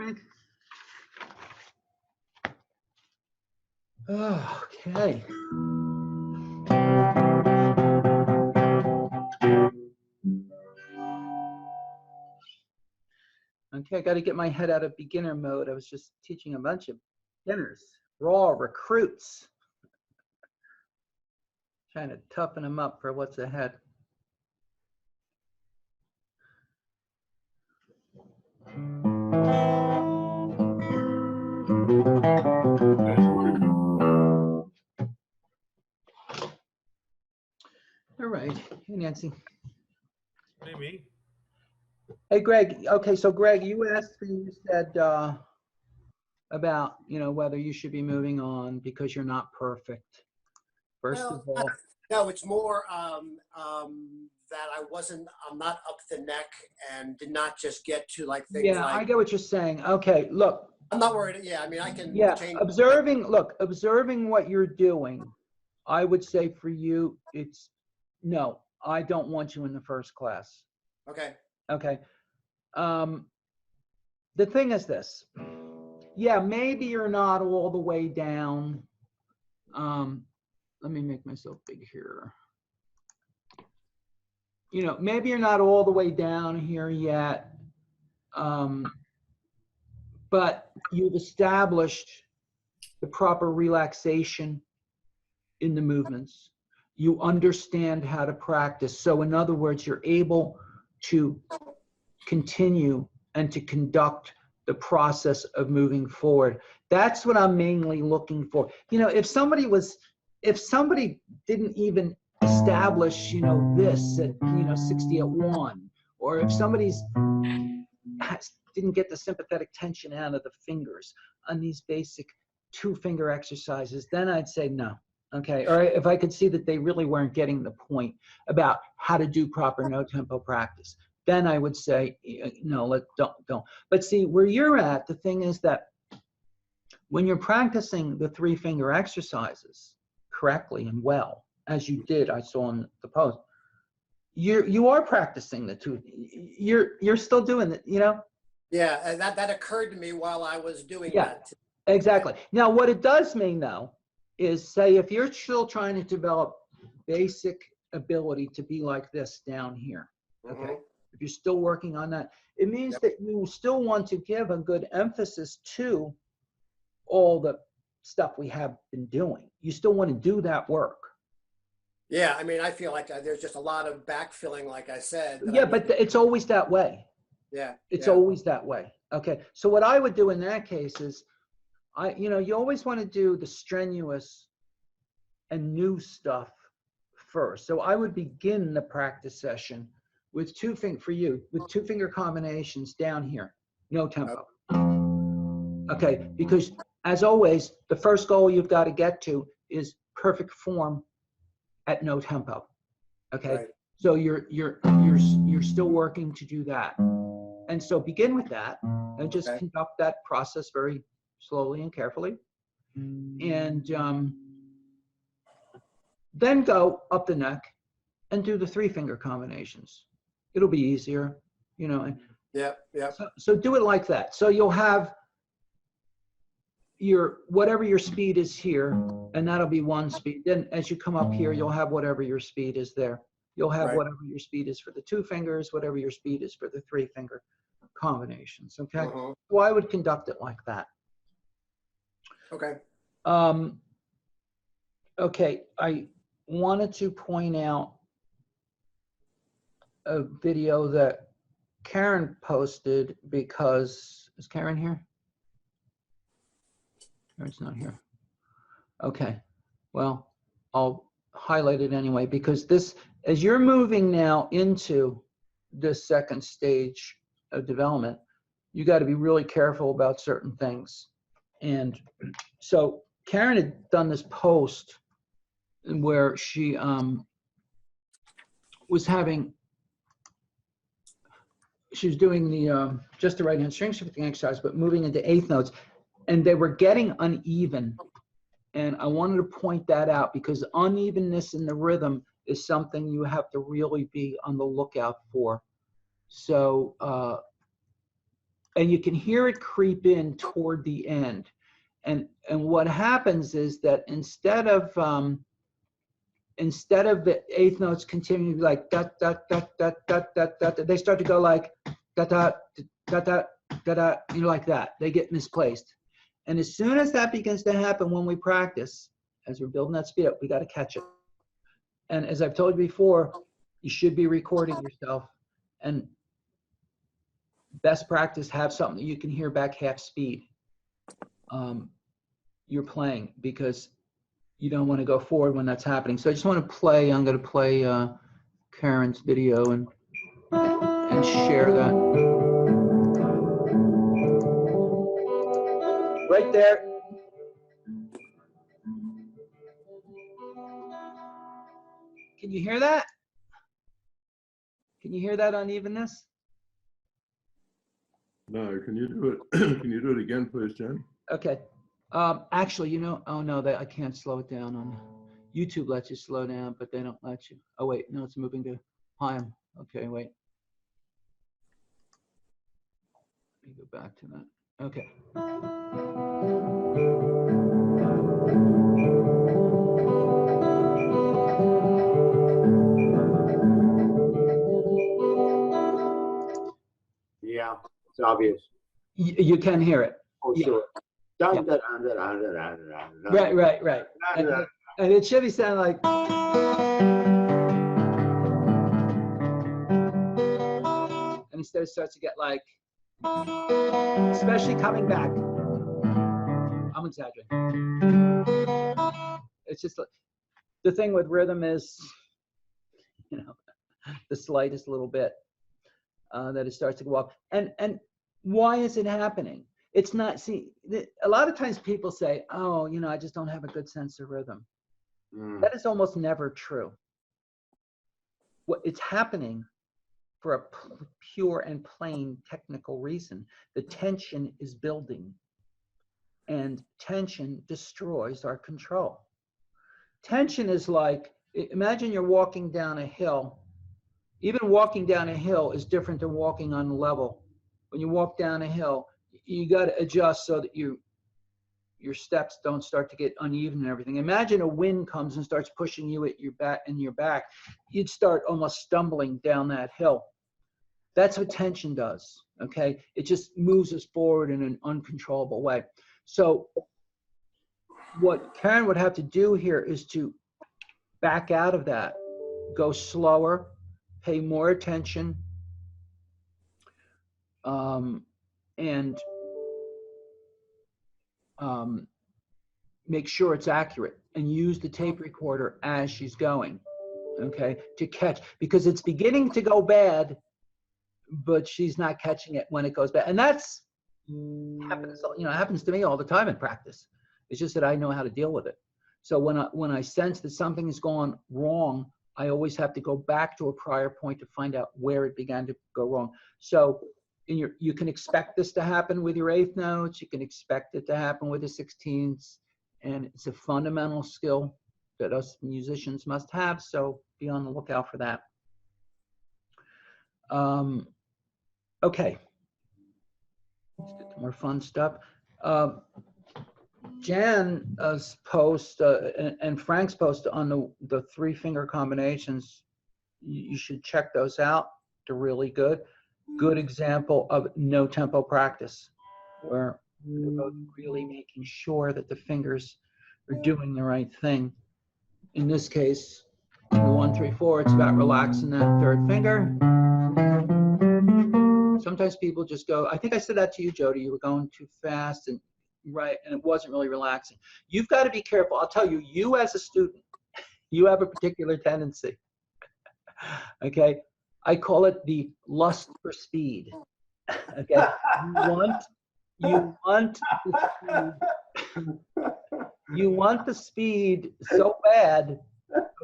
Frank? Okay. Okay, I got to get my head out of beginner mode. I was just teaching a bunch of beginners, raw recruits. Trying to toughen them up for what's ahead. All right. Hey, Nancy. Hey, me. Hey, Greg. Okay, so Greg, you asked me, you said about, whether you should be moving on because you're not perfect. First of all. No, it's more that I'm not up the neck and did not just get to like things Yeah, like. I get what you're saying. Okay, look. I'm not worried. Yeah, I mean, I can change. Observing what you're doing, I would say for you, no, I don't want you in the first class. Okay. Okay. The thing is this. Yeah, maybe you're not all the way down. Let me make myself big here. Maybe you're not all the way down here yet. But you've established the proper relaxation in the movements. You understand how to practice. So in other words, you're able to continue and to conduct the process of moving forward. That's what I'm mainly looking for. If somebody didn't even establish, this at, 60 at 1, or if somebody's didn't get the sympathetic tension out of the fingers on these basic 2-finger exercises, then I'd say no. Okay. Or if I could see that they really weren't getting the point about how to do proper no tempo practice, then I would say, no, don't. But see, where you're at, the thing is that when you're practicing the 3-finger exercises correctly and well, as you did, I saw in the post, you are practicing the 2. You're still doing it, Yeah, that occurred to me while I was doing that. Exactly. Now, what it does mean, though, is say if you're still trying to develop basic ability to be like this down here, okay? Mm-hmm. If you're still working on that, it means that you still want to give a good emphasis to all the stuff we have been doing. You still want to do that work. Yeah, I mean, I feel like there's just a lot of backfilling, like I said. Yeah, but it's always that way. Yeah. It's always that way. Okay. So what I would do in that case is, you always want to do the strenuous and new stuff first. So I would begin the practice session with 2-finger combinations down here, no tempo. Okay. Because as always, the first goal you've got to get to is perfect form at no tempo. Okay. Right. So you're still working to do that. And so begin with that and just conduct that process very slowly and carefully. And then go up the neck and do the 3-finger combinations. It'll be easier, Yeah. So do it like that. So you'll have whatever your speed is here, and that'll be one speed. Then as you come up here, you'll have whatever your speed is there. You'll have whatever your speed is for the 2 fingers, whatever your speed is for the 3-finger combinations. Okay. Mm-hmm. So I would conduct it like that. Okay. Okay. I wanted to point out a video that Karen posted because, is Karen here? Karen's not here. Okay. Well, I'll highlight it anyway, because this, as you're moving now into the second stage of development, you got to be really careful about certain things. And so Karen had done this post where she was doing the just the right hand string shifting exercise, but moving into 8th notes, and they were getting uneven. And I wanted to point that out because unevenness in the rhythm is something you have to really be on the lookout for. So and you can hear it creep in toward the end. And what happens is that instead of the eighth notes continuing to be like da da da da da da da, they start to go like da da da da da da, you know, like that. They get misplaced. And as soon as that begins to happen when we practice, as we're building that speed up, we got to catch it. And as I've told you before, you should be recording yourself. And best practice, have something that you can hear back half speed. You're playing, because you don't want to go forward when that's happening. So I just want to play. I'm going to play Karen's video and share that. Right there. Can you hear that? Can you hear that unevenness? No, can you do it? Can you do it again, please, Jen? Okay. Actually, you know, oh no, I can't slow it down on YouTube. Lets you slow down, but they don't let you. Oh wait, no, it's moving to high. Okay, wait. Let me go back to that. Okay. Yeah, it's obvious. You can hear it. Oh, Yeah. sure. Yeah. Right. And it should be sounding like. And instead it starts to get like, especially coming back. I'm exaggerating. It's just like, the thing with rhythm is, you know, the slightest little bit that it starts to go up. And why is it happening? It's not, see, a lot of times people say, oh, you know, I just don't have a good sense of rhythm. That is almost never true. What it's happening for a pure and plain technical reason. The tension is building, and tension destroys our control. Tension is like, imagine you're walking down a hill. Even walking down a hill is different than walking on a level. When you walk down a hill, you got to adjust so that your steps don't start to get uneven and everything. Imagine a wind comes and starts pushing you at your back. You'd start almost stumbling down that hill. That's what tension does, okay? It just moves us forward in an uncontrollable way. So what Karen would have to do here is to back out of that, go slower, pay more attention, and make sure it's accurate, and use the tape recorder as she's going, okay, to catch, because it's beginning to go bad, but she's not catching it when it goes bad. And that's happens, you know, happens to me all the time in practice. It's just that I know how to deal with it. So when I sense that something has gone wrong, I always have to go back to a prior point to find out where it began to go wrong. So you can expect this to happen with your eighth notes. You can expect it to happen with the 16ths. And it's a fundamental skill that us musicians must have. So be on the lookout for that. Okay. Let's get to more fun stuff. Jan's post and Frank's post on the 3-finger combinations, you should check those out. They're really good. Good example of no tempo practice, where we're both really making sure that the fingers are doing the right thing. In this case, in the 1, 3, 4, it's about relaxing that 3rd finger. Sometimes people just go, I think I said that to you, Jody, you were going too fast and right, and it wasn't really relaxing. You've got to be careful. I'll tell you, you as a student, you have a particular tendency. Okay, I call it the lust for speed. Okay, you want the speed so bad,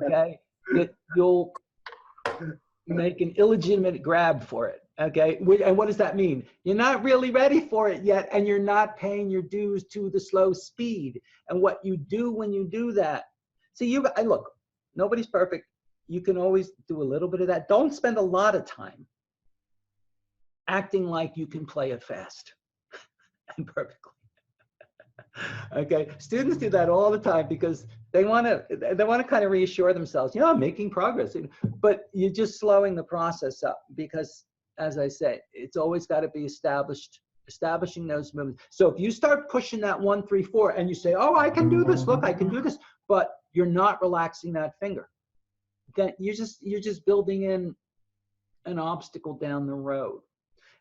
okay, that you'll make an illegitimate grab for it. Okay, and what does that mean? You're not really ready for it yet, and you're not paying your dues to the slow speed. And what you do when you do that, see, look, nobody's perfect. You can always do a little bit of that. Don't spend a lot of time acting like you can play it fast and perfectly. Okay, students do that all the time because they want to kind of reassure themselves, I'm making progress, but you're just slowing the process up because, as I say, it's always got to be establishing those movements. So if you start pushing that 1, 3, 4 and you say, oh, I can do this, look, I can do this, but you're not relaxing that finger, then you're just building in an obstacle down the road.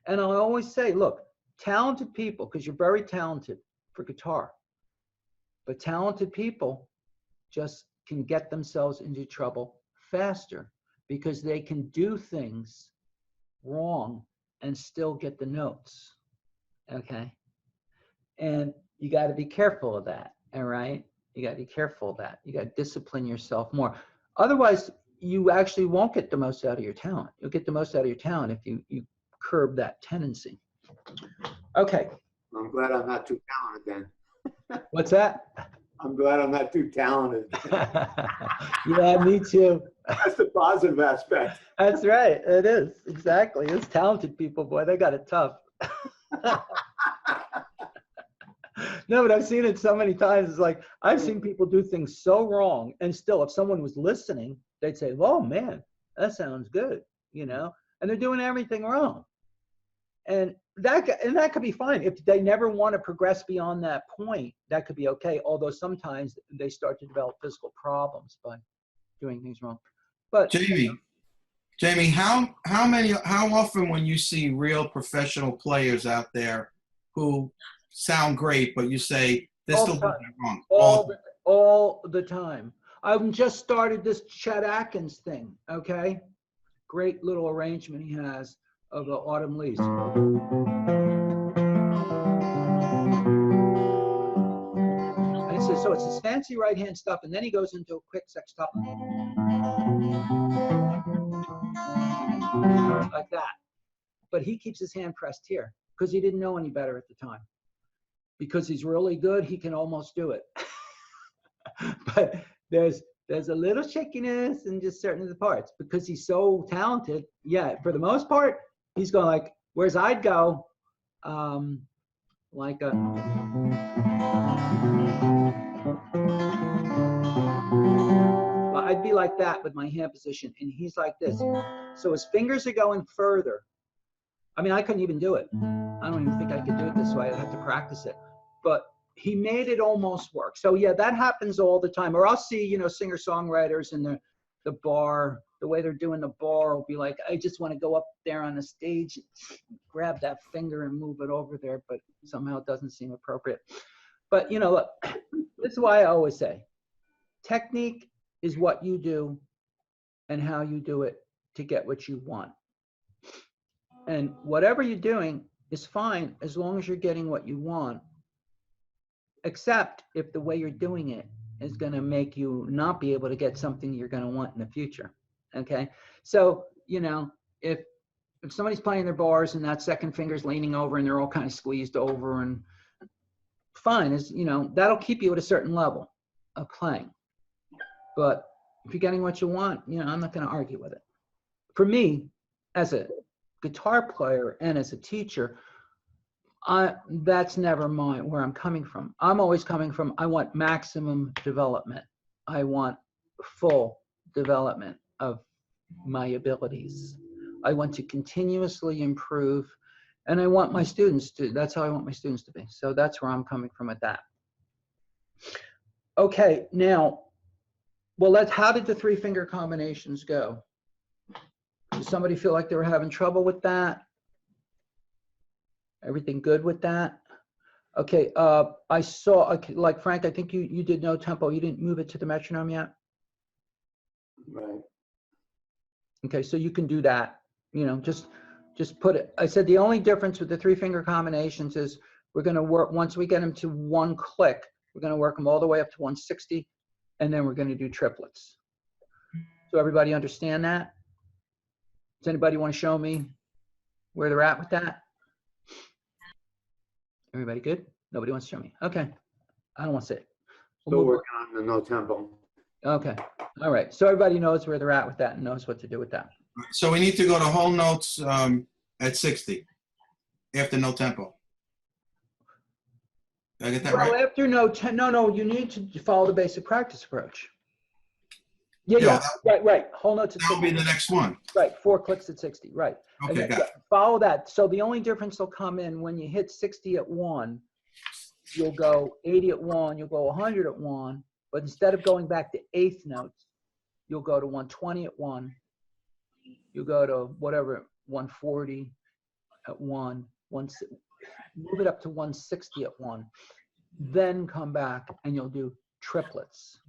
And I always say, look, talented people, because you're very talented for guitar, but talented people just can get themselves into trouble faster because they can do things wrong and still get the notes. Okay. And you got to be careful of that. All right. You got to be careful of that. You got to discipline yourself more. Otherwise, you actually won't get the most out of your talent. You'll get the most out of your talent if you curb that tendency. Okay. I'm glad I'm not too talented then. What's that? I'm glad I'm not too talented. Yeah, me too. That's the positive aspect. That's right. It is. Exactly. Those talented people, boy, they got it tough. No, but I've seen it so many times. It's like, I've seen people do things so wrong. And still, if someone was listening, they'd say, oh, man, that sounds good, and they're doing everything wrong. And that could be fine. If they never want to progress beyond that point, that could be okay. Although sometimes they start to develop physical problems by doing things wrong. But Jamie, how often when you see real professional players out there who sound great, but you say they're still doing it wrong? All the time. I've just started this Chet Atkins thing. Okay, great little arrangement he has of the autumn leaves. And it says, so it's this fancy right hand stuff, and then he goes into a quick sextuple. Like that. But he keeps his hand pressed here because he didn't know any better at the time. Because he's really good, he can almost do it. But there's a little shakiness in just certain of the parts because he's so talented. Yeah, for the most part, he's going like, whereas I'd go like a. Well, I'd be like that with my hand position, and he's like this. So his fingers are going further. I mean, I couldn't even do it. I don't even think I could do it this way. I'd have to practice it. But he made it almost work. So yeah, that happens all the time. Or I'll see, singer-songwriters in the bar, the way they're doing the bar will be like, I just want to go up there on the stage, grab that finger and move it over there, but somehow it doesn't seem appropriate. But look, this is why I always say, technique is what you do and how you do it to get what you want. And whatever you're doing is fine as long as you're getting what you want, except if the way you're doing it is going to make you not be able to get something you're going to want in the future. Okay. So, if somebody's playing their bars and that second finger's leaning over and they're all kind of squeezed over, and fine, that'll keep you at a certain level of playing. But if you're getting what you want, I'm not going to argue with it. For me, as a guitar player and as a teacher, that's never where I'm coming from. I'm always coming from, I want maximum development. I want full development of my abilities. I want to continuously improve, and I want my students that's how I want my students to be. So that's where I'm coming from with that. Okay, now, well, how did the 3-finger combinations go? Did somebody feel like they were having trouble with that? Everything good with that? Okay, I saw, like Frank, I think you did no tempo. You didn't move it to the metronome yet? Right. Okay, so you can do that. Just put it. I said the only difference with the 3-finger combinations is we're going to work, once we get them to 1 click, we're going to work them all the way up to 160, and then we're going to do triplets. So everybody understand that? Does anybody want to show me where they're at with that? Everybody good? Nobody wants to show me. Okay. I don't want to say it. Still working on the no tempo. Okay. All right. So everybody knows where they're at with that and knows what to do with that. So we need to go to whole notes at 60. after no tempo. Did I get that Well, right? after no, you need to follow the basic practice approach. Yeah, Yeah, right. Whole notes at That'll 60. be the next one. Right, 4 clicks at 60, right. Okay, got it. Follow that. So the only difference will come in when you hit 60 at 1, you'll go 80 at 1, you'll go 100 at 1, but instead of going back to eighth notes, you'll go to 120 at 1, you'll go to whatever, 140 at 1, move it up to 160 at 1, then come back and you'll do triplets.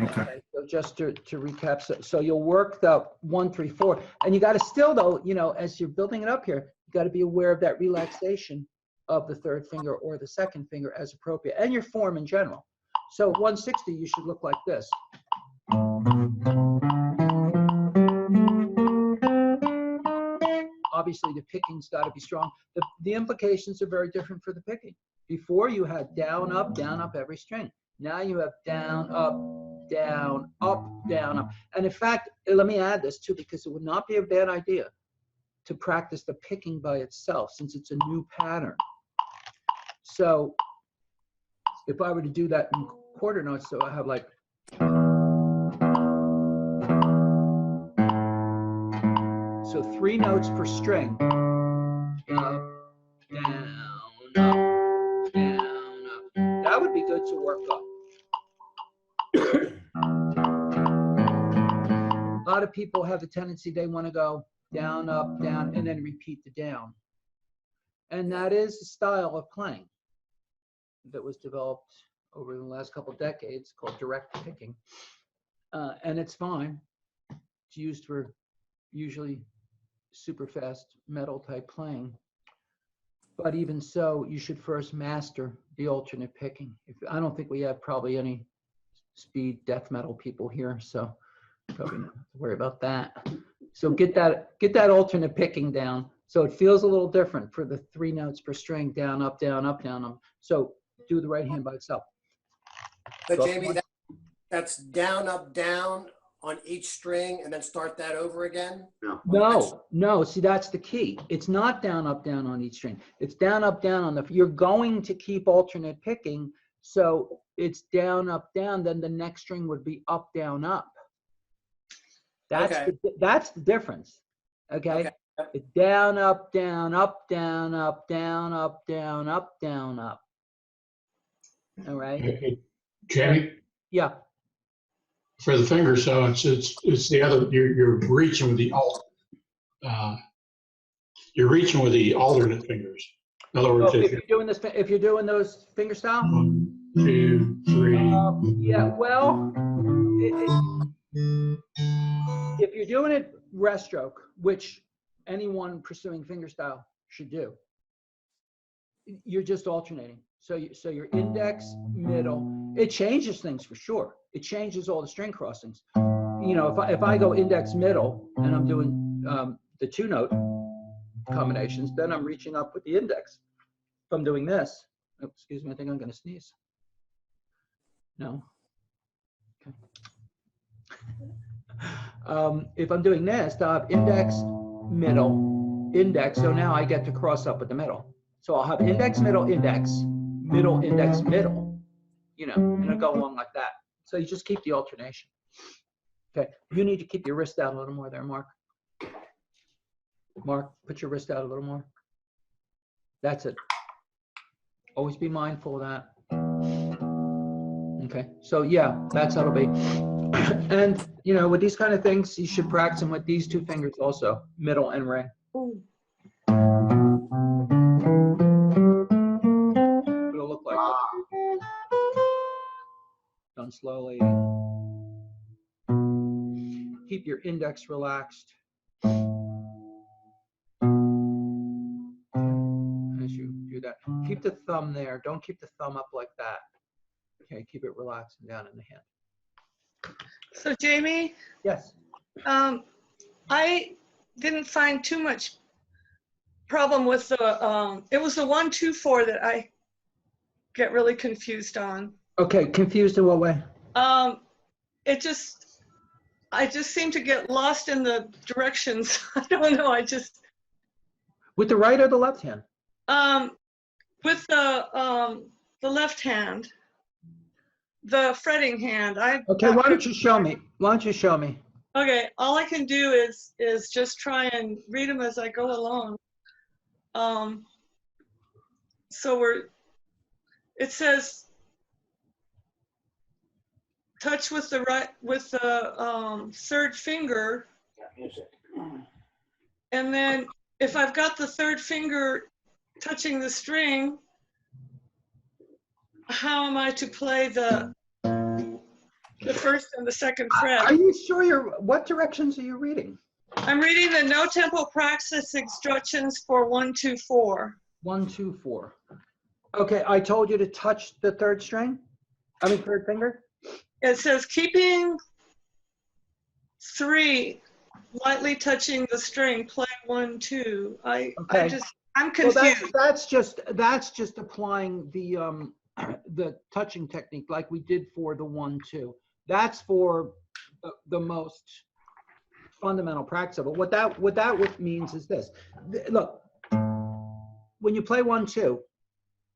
Okay. So just to recap, so you'll work the 1, 3, 4, and you got to still though, as you're building it up here, you got to be aware of that relaxation of the third finger or the second finger as appropriate, and your form in general. So 160, you should look like this. Obviously, the picking's got to be strong. The implications are very different for the picking. Before you had down, up every string. Now you have down, up, down, up, down, up. And in fact, let me add this too, because it would not be a bad idea to practice the picking by itself, since it's a new pattern. So if I were to do that in quarter notes, so I have like, so 3 notes per string. Up, down, up, down, up. That would be good to work up. A lot of people have the tendency they want to go down, up, down, and then repeat the down. And that is the style of playing that was developed over the last couple of decades called direct picking. And it's fine. It's used for usually super fast metal type playing. But even so, you should first master the alternate picking. I don't think we have probably any speed death metal people here, so probably not have to worry about that. So get that alternate picking down. So it feels a little different for the 3 notes per string, down, up, down, up, down, up. So do the right hand by itself. But Jamie, that's down, up, down on each string, and then start that over again? No. See, that's the key. It's not down, up, down on each string. It's down, up, down on the. You're going to keep alternate picking, so it's down, up, down. Then the next string would be up, down, up. That's the difference. Okay. It's down, up, down, up, down, up, down, up, down, up, down, up. All right. Hey, Jamie, Yeah. for the finger, so it's the other. You're reaching with the you're reaching with the alternate fingers. In other words, if you're doing those finger style. 1, 2, 3. Yeah. Well, if you're doing it rest stroke, which anyone pursuing fingerstyle should do, you're just alternating. So your index, middle, it changes things for sure. It changes all the string crossings. If I go index, middle, and I'm doing the 2 note combinations, then I'm reaching up with the index. If I'm doing this, oh, excuse me, I think I'm going to sneeze. No. Okay. If I'm doing this, I'll have index, middle, index. So now I get to cross up with the middle. So I'll have index, middle, index, middle, index, middle, and it'll go along like that. So you just keep the alternation. Okay. You need to keep your wrist out a little more there, Mark. Mark, put your wrist out a little more. That's it. Always be mindful of that. Okay. So yeah, that's how it'll be. And, with these kind of things, you should practice them with these 2 fingers also, middle and ring. It'll look like that. Done slowly. Keep your index relaxed. As you do that, keep the thumb there. Don't keep the thumb up like that. Okay, keep it relaxed and down in the hand. So Jamie, Yes. I didn't find too much problem with the, it was the 1, 2, 4 that I get really confused on. Okay, confused in what way? I just seem to get lost in the directions. I don't know, With the right or the left hand? With the left hand, the fretting hand, Okay, why don't you show me? Why don't you show me? Okay, all I can do is just try and read them as I go along. So it says touch with the third finger, and then if I've got the third finger touching the string, how am I to play the first and the second fret? Are you sure what directions are you reading? I'm reading the no tempo practice instructions for 1, 2, 4. 1, 2, 4. Okay, I told you to touch the third string. I mean, third finger. It says keeping 3, lightly touching the string, play 1, 2. I'm Well, confused. that's just applying the touching technique like we did for the 1, 2. That's for the most fundamental practice of it. What that means is this. Look, when you play 1, 2,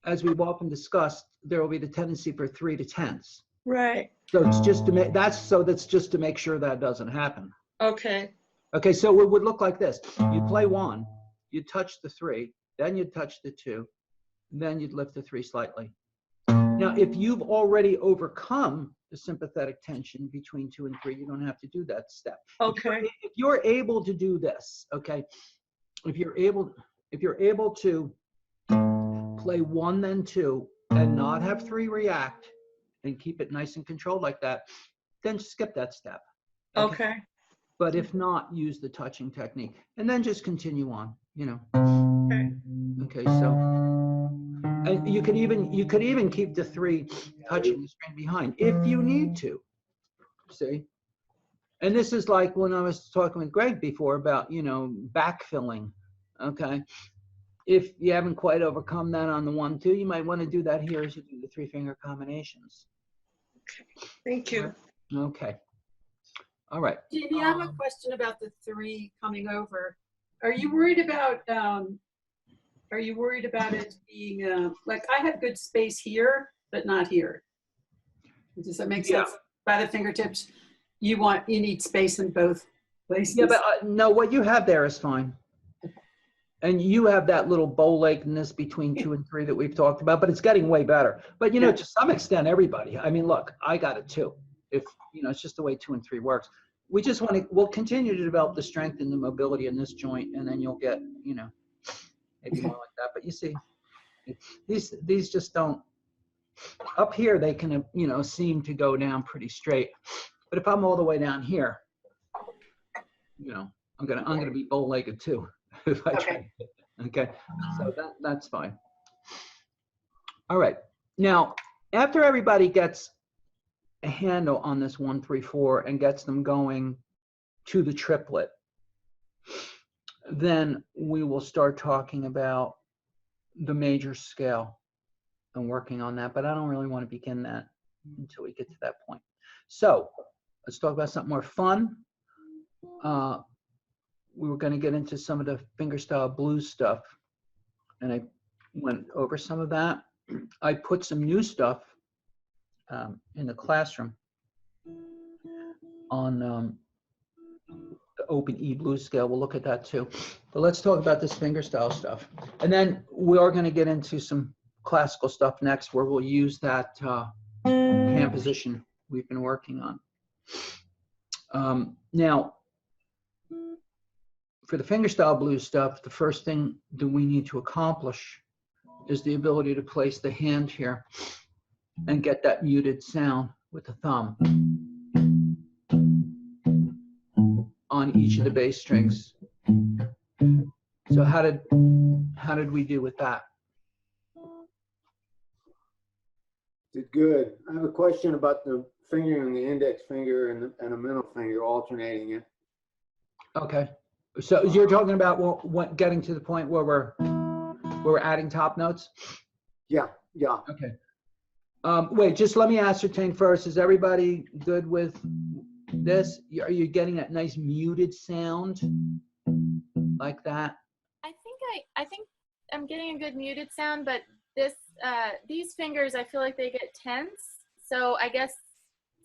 as we've often discussed, there will be the tendency for 3 to 10ths. Right. So it's just to make that's just to make sure that doesn't happen. Okay. Okay, so it would look like this. You play 1, you touch the 3, then you touch the 2, then you'd lift the 3 slightly. Now, if you've already overcome the sympathetic tension between 2 and 3, you don't have to do that step. Okay. If you're able to do this, okay, if you're able to play 1 then 2 and not have 3 react and keep it nice and controlled like that, then skip that step. Okay. But if not, use the touching technique and then just continue on, you know. Okay. Okay, so and you could even keep the 3 touching the string behind if you need to. See? And this is like when I was talking with Greg before about, you know, backfilling. Okay. If you haven't quite overcome that on the 1, 2, you might want to do that here as you do the 3-finger combinations. Thank you. Okay. All right. Jamie, I have a question about the 3 coming over. Are you worried about it being like I have good space here, but not here? Does that make sense? By the fingertips, you need space in both places. Yeah, but no, what you have there is fine. And you have that little bow-leggedness between 2 and 3 that we've talked about, but it's getting way better. But, you know, to some extent, everybody, I mean, look, I got it too. If, you know, it's just the way 2 and 3 works. We'll continue to develop the strength and the mobility in this joint, and then you'll get, you know, maybe more like that. But you see, these just don't, up here, they can, you know, seem to go down pretty straight. But if I'm all the way down here, you know, I'm gonna be bow-legged too. If I try. Okay, so that's fine. All right, now after everybody gets a handle on this 1, 3, 4 and gets them going to the triplet, then we will start talking about the major scale and working on that, but I don't really want to begin that until we get to that point. So let's talk about something more fun. We were going to get into some of the fingerstyle blues stuff, and I went over some of that. I put some new stuff in the classroom on the open E blues scale. We'll look at that too. But let's talk about this fingerstyle stuff. And then we are going to get into some classical stuff next where we'll use that hand position we've been working on. Now, for the fingerstyle blues stuff, the first thing that we need to accomplish is the ability to place the hand here and get that muted sound with the thumb on each of the bass strings. So how did we do with that? Did good. I have a question about the finger and the index finger and the middle finger alternating it. Okay. So you're talking about getting to the point where we're adding top notes? Yeah. Okay. Wait, just let me ascertain first. Is everybody good with this? Are you getting that nice muted sound like that? I think I'm getting a good muted sound, but this these fingers, I feel like they get tense. So I guess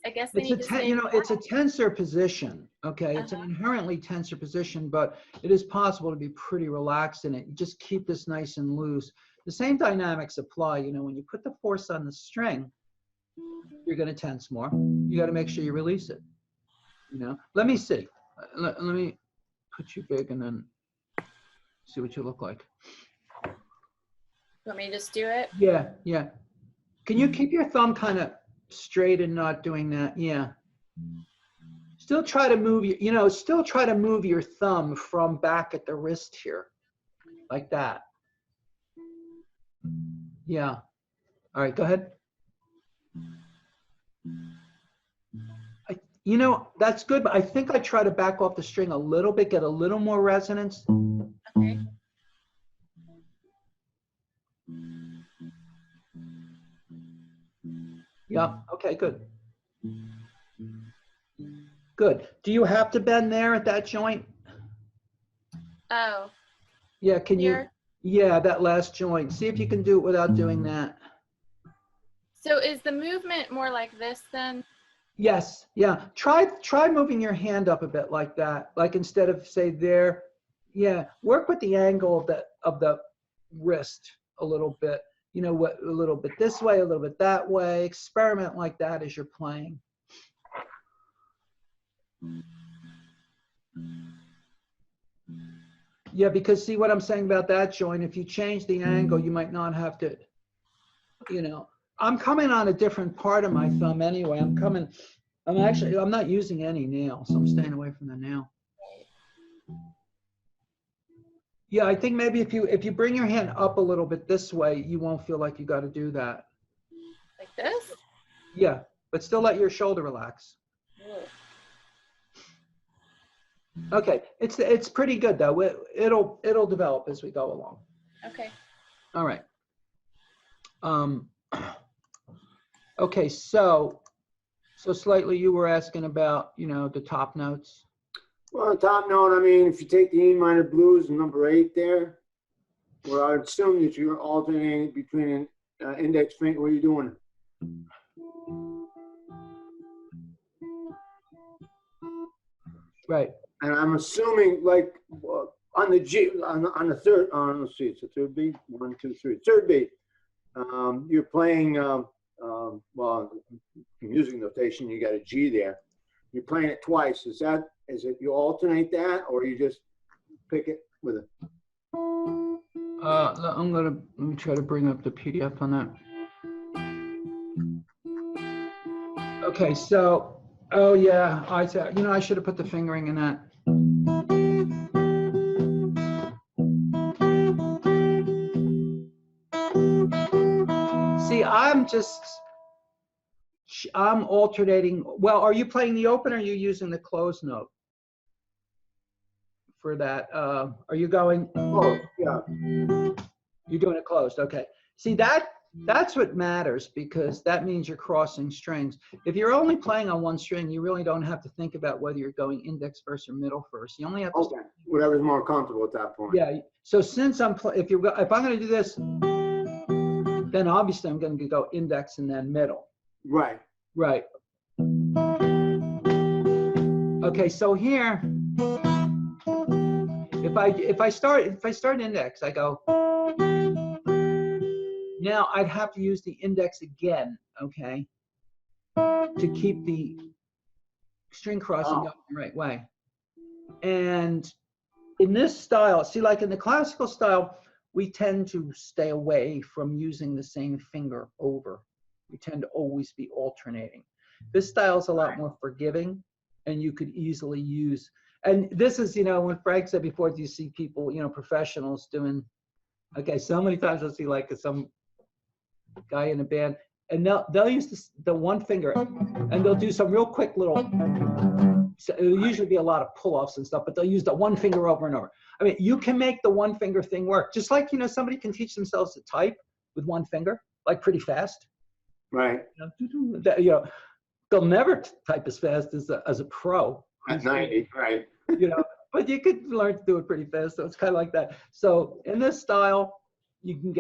they need to stay. It's a tenser position. Okay, it's an inherently tenser position, but it is possible to be pretty relaxed in it. You just keep this nice and loose. The same dynamics apply. When you put the force on the string, you're going to tense more. You got to make sure you release it. Let me see. Let me put you big and then see what you look like. You want me to just do it? Yeah, yeah. Can you keep your thumb kind of straight and not doing that? Yeah. Still try to move still try to move your thumb from back at the wrist here, like that. Yeah. All right, go ahead. That's good, but I think I try to back off the string a little bit, get a little more resonance. Okay. Yeah, okay, good. Good. Do you have to bend there at that joint? Oh. Yeah, can Here? you? Yeah, that last joint. See if you can do it without doing that. So is the movement more like this then? Yes, yeah. Try moving your hand up a bit like that. Like instead of say there, yeah. Work with the angle of the wrist a little bit. A little bit this way, a little bit that way. Experiment like that as you're playing. Yeah, because see what I'm saying about that joint, if you change the angle, you might not have to, I'm coming on a different part of my thumb anyway. I'm not using any nail, so I'm staying away from the nail. Yeah, I think maybe if you bring your hand up a little bit this way, you won't feel like you got to do that. Like this? Yeah, but still let your shoulder relax. Okay, it's pretty good though. It'll develop as we go along. Okay. All right. Okay, so slightly you were asking about the top notes. Well, the top note, if you take the E minor blues and number 8 there, well, I would assume that you're alternating between an index finger. What are you doing? Right. And I'm assuming, like on the G, on the third, let's see, it's a third beat. 1, 2, 3. Third beat. You're playing. Well, in music notation, you got a G there. You're playing it twice. Is it you alternate that, or you just pick it with it? Let me try to bring up the PDF on that. Okay, so, oh yeah, I should have put the fingering in that. See, I'm alternating. Well, are you playing the open or are you using the closed note for that? Are you going? Oh, yeah. You're doing it closed. Okay. See, that's what matters, because that means you're crossing strings. If you're only playing on one string, you really don't have to think about whether you're going index first or middle first. You only have to. Okay. Whatever's more comfortable at that point. Yeah. So since if I'm going to do this, then obviously I'm going to go index and then middle. Right. Right. Okay, so here, if I start index, I go. Now I'd have to use the index again, okay, to keep the string crossing going the right way. And in this style, see, like in the classical style, we tend to stay away from using the same finger over. We tend to always be alternating. This style is a lot more forgiving, and you could easily use, and this is, when Frank said before, do you see people, professionals doing, okay, so many times I'll see like some guy in a band, and they'll use the one finger, and they'll do some real quick little, so it'll usually be a lot of pull-offs and stuff, but they'll use the one finger over and over. You can make the one finger thing work, just like, somebody can teach themselves to type with one finger, like pretty fast. Right. They'll never type as fast as a pro. At 90, right. But you could learn to do it pretty fast. So it's kind of like that. So in this style, you can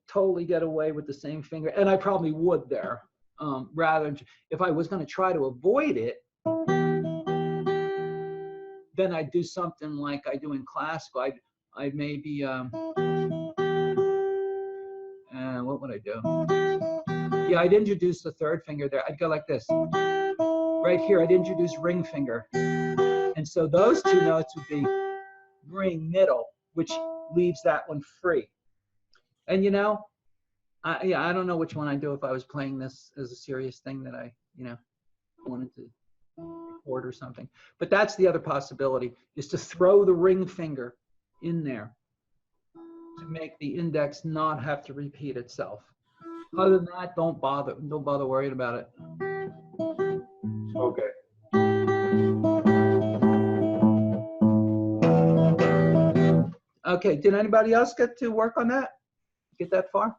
totally get away with the same finger, and I probably would there, rather than if I was going to try to avoid it, then I'd do something like I do in classical. I'd maybe what would I do? Yeah, I'd introduce the third finger there. I'd go like this. Right here, I'd introduce ring finger, and so those two notes would be ring middle, which leaves that one free. And you know, I don't know which one I'd do if I was playing this as a serious thing that I, wanted to record or something. But that's the other possibility, is to throw the ring finger in there to make the index not have to repeat itself. Other than that, don't bother worrying about it. Okay. Okay, did anybody else get to work on that? Get that far?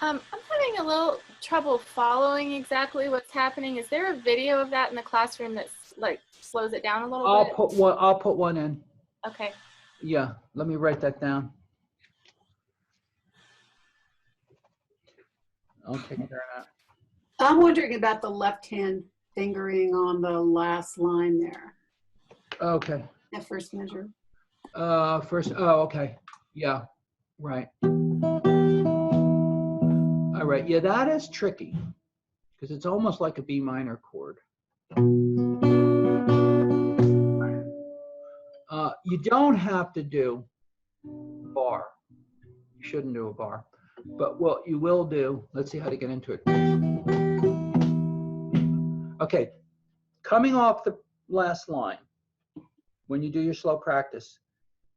I'm having a little trouble following exactly what's happening. Is there a video of that in the classroom that like slows it down a little bit? I'll put one in. Okay. Yeah, let me write that down. I'll take care of that. I'm wondering about the left-hand fingering on the last line there, Okay. that first measure. Okay. Yeah, right. All right, yeah, that is tricky because it's almost like a B minor chord. You don't have to do bar. You shouldn't do a bar. But what you will do, let's see how to get into it. Okay, coming off the last line, when you do your slow practice,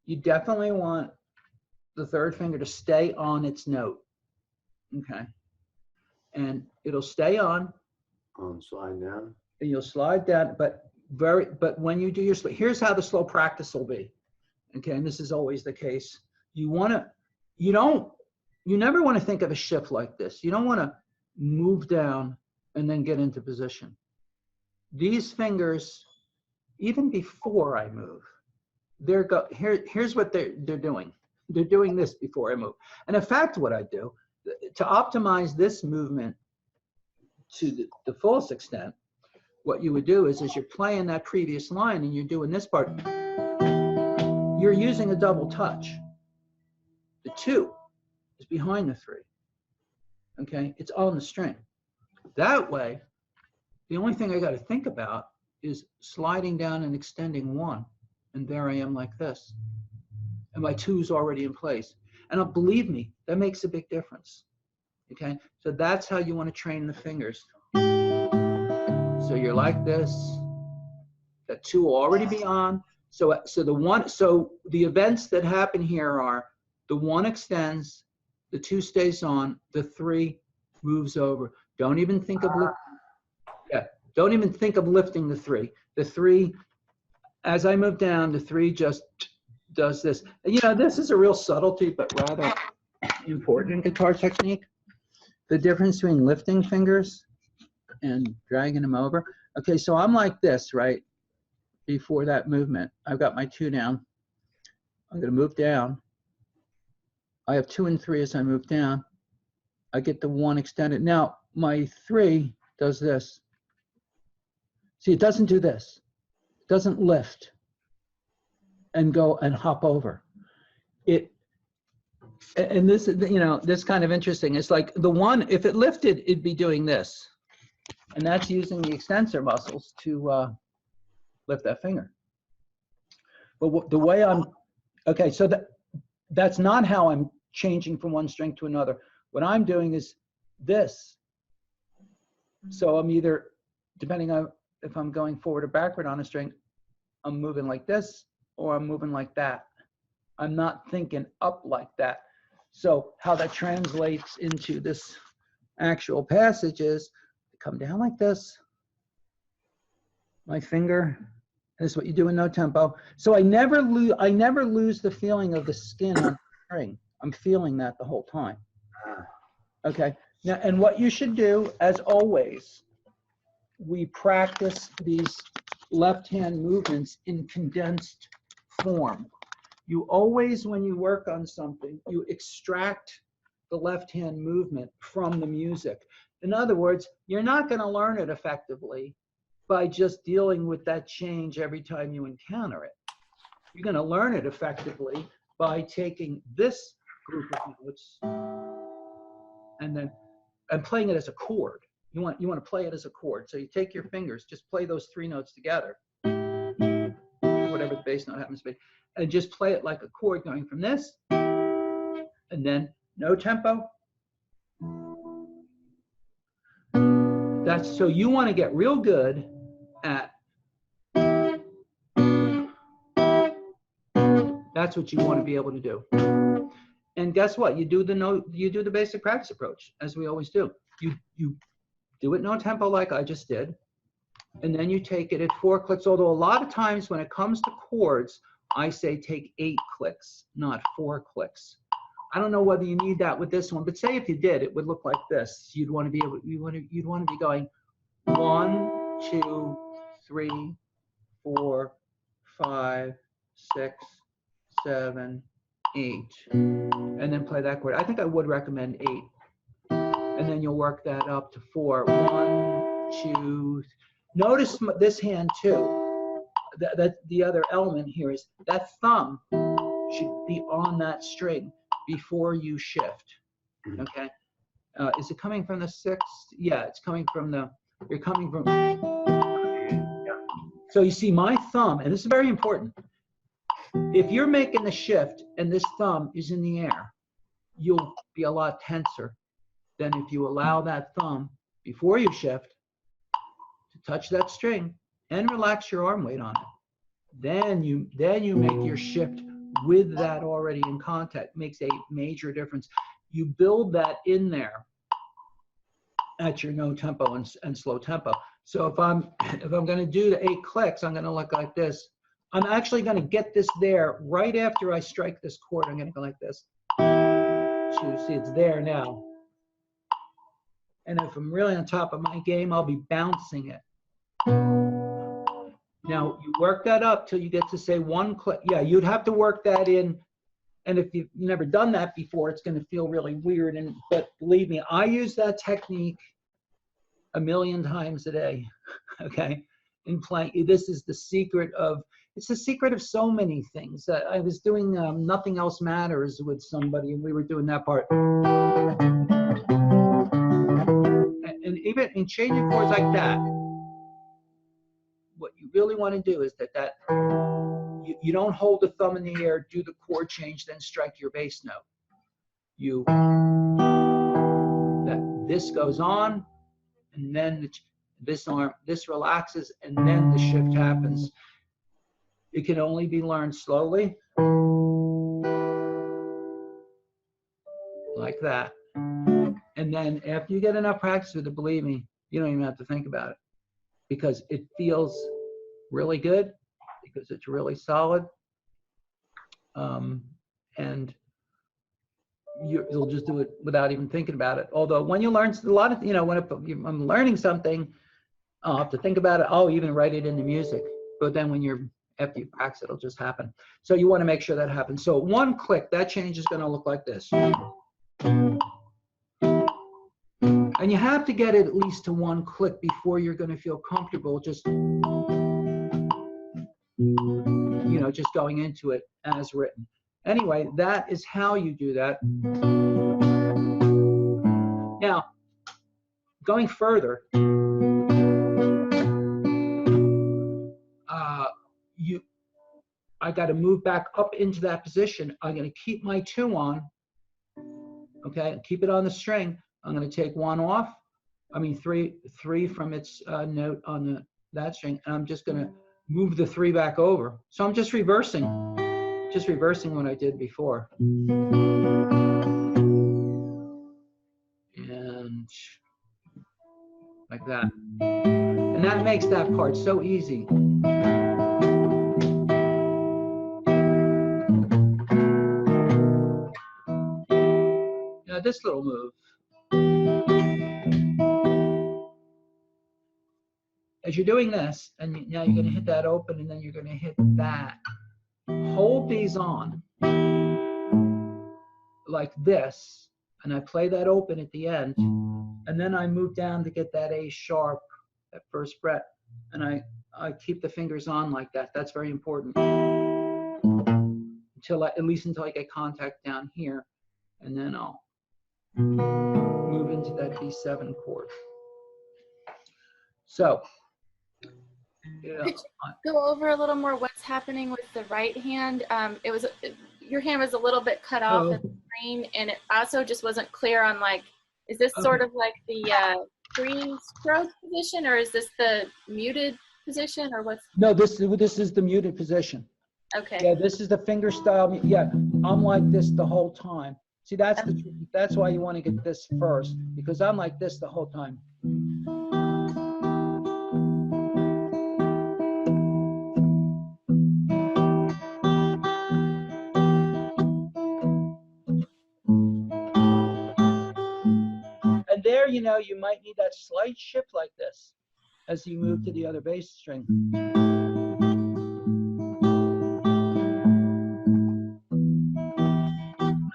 you definitely want the third finger to stay on its note. Okay, and it'll stay on. Slide down. And you'll slide down, but when you do your slow, here's how the slow practice will be. Okay, and this is always the case. You never want to think of a shift like this. You don't want to move down and then get into position. These fingers, even before I move, here's what they're doing. They're doing this before I move. And in fact, what I do to optimize this movement to the fullest extent, what you would do is as you're playing that previous line and you're doing this part, you're using a double touch. The 2 is behind the 3. Okay, it's on the string. That way, the only thing I got to think about is sliding down and extending 1, and there I am like this, and my 2's already in place. And believe me, that makes a big difference. Okay, so that's how you want to train the fingers. So you're like this. That 2 will already be on. So the events that happen here are the 1 extends, the 2 stays on, the 3 moves over. Don't even think of lifting the 3. The 3, as I move down, the 3 just does this. This is a real subtlety, but rather important in guitar technique. The difference between lifting fingers and dragging them over. Okay, so I'm like this, right? Before that movement, I've got my 2 down. I'm going to move down. I have 2 and 3 as I move down. I get the 1 extended. Now, my 3 does this. See, it doesn't do this. It doesn't lift and go and hop over. And this is, this kind of interesting. It's like the 1, if it lifted, it'd be doing this. And that's using the extensor muscles to lift that finger. But the way okay, so that's not how I'm changing from one string to another. What I'm doing is this. So I'm either, depending on if I'm going forward or backward on a string, I'm moving like this or I'm moving like that. I'm not thinking up like that. So how that translates into this actual passage is come down like this. My finger, this is what you do in no tempo. So I never lose the feeling of the skin on the string. I'm feeling that the whole time. Okay. Now, and what you should do, as always, we practice these left hand movements in condensed form. You always, when you work on something, you extract the left-hand movement from the music. In other words, you're not going to learn it effectively by just dealing with that change every time you encounter it. You're going to learn it effectively by taking this group of notes and playing it as a chord. You want to play it as a chord. So you take your fingers, just play those 3 notes together, whatever the bass note happens to be, and just play it like a chord going from this, and then no tempo. That's so you want to get real good at. That's what you want to be able to do. And guess what? You do the basic practice approach, as we always do. You do it no tempo like I just did, and then you take it at 4 clicks. Although a lot of times when it comes to chords, I say take 8 clicks, not 4 clicks. I don't know whether you need that with this one, but say if you did, it would look like this. You'd want to be going 1, 2, 3, 4, 5, 6, 7, 8, and then play that chord. I think I would recommend 8, and then you'll work that up to 4. 1, 2. Notice this hand too. That the other element here is that thumb should be on that string before you shift. Okay. Is it coming from the 6th? Yeah, it's coming from the. You're coming from. So you see my thumb, and this is very important. If you're making the shift and this thumb is in the air, you'll be a lot tenser than if you allow that thumb before you shift to touch that string and relax your arm weight on it. Then you make your shift with that already in contact. Makes a major difference. You build that in there at your no tempo and slow tempo. So if I'm going to do the 8 clicks, I'm going to look like this. I'm actually going to get this there right after I strike this chord. I'm going to go like this. So you see it's there now. And if I'm really on top of my game, I'll be bouncing it. Now you work that up till you get to say 1 click. Yeah, you'd have to work that in. And if you've never done that before, it's going to feel really weird. But believe me, I use that technique a million times a day. Okay, in playing. This is the secret of. It's the secret of so many things. I was doing Nothing Else Matters with somebody, and we were doing that part. And even in changing chords like that, what you really want to do is that you don't hold the thumb in the air, do the chord change, then strike your bass note. This goes on, and then this relaxes, and then the shift happens. It can only be learned slowly, like that. And then after you get enough practice with it, believe me, you don't even have to think about it, because it feels really good, because it's really solid, and you'll just do it without even thinking about it. Although when you learn a lot of, when I'm learning something, I'll have to think about it. I'll even write it in the music. But then after you practice, it'll just happen. So you want to make sure that happens. So 1 click, that change is going to look like this. And you have to get it at least to 1 click before you're going to feel comfortable just going into it as written. Anyway, that is how you do that. Now, going further, I got to move back up into that position. I'm going to keep my 2 on, okay, keep it on the string. I'm going to take 1 off. I mean 3 from its note on that string, and I'm just going to move the 3 back over. So I'm just reversing what I did before. And like that. And that makes that part so easy. Now this little move. As you're doing this, and now you're going to hit that open, and then you're going to hit that. hold these on like this, and I play that open at the end, and then I move down to get that A sharp, that first fret, and I keep the fingers on like that. That's very important. At least until I get contact down here, and then I'll move into that D7 chord. So, yeah. Could you go over a little more what's happening with the right hand? Your hand was a little bit cut off at the screen, and it also just wasn't clear on, like, is this sort of like the free-stroke position, or is this the muted position, or what's? No, this is the muted position. Okay. Yeah, this is the finger style. Yeah, I'm like this the whole time. See, that's why you want to get this first, because I'm like this the whole time. And there, you know, you might need that slight shift like this as you move to the other bass string.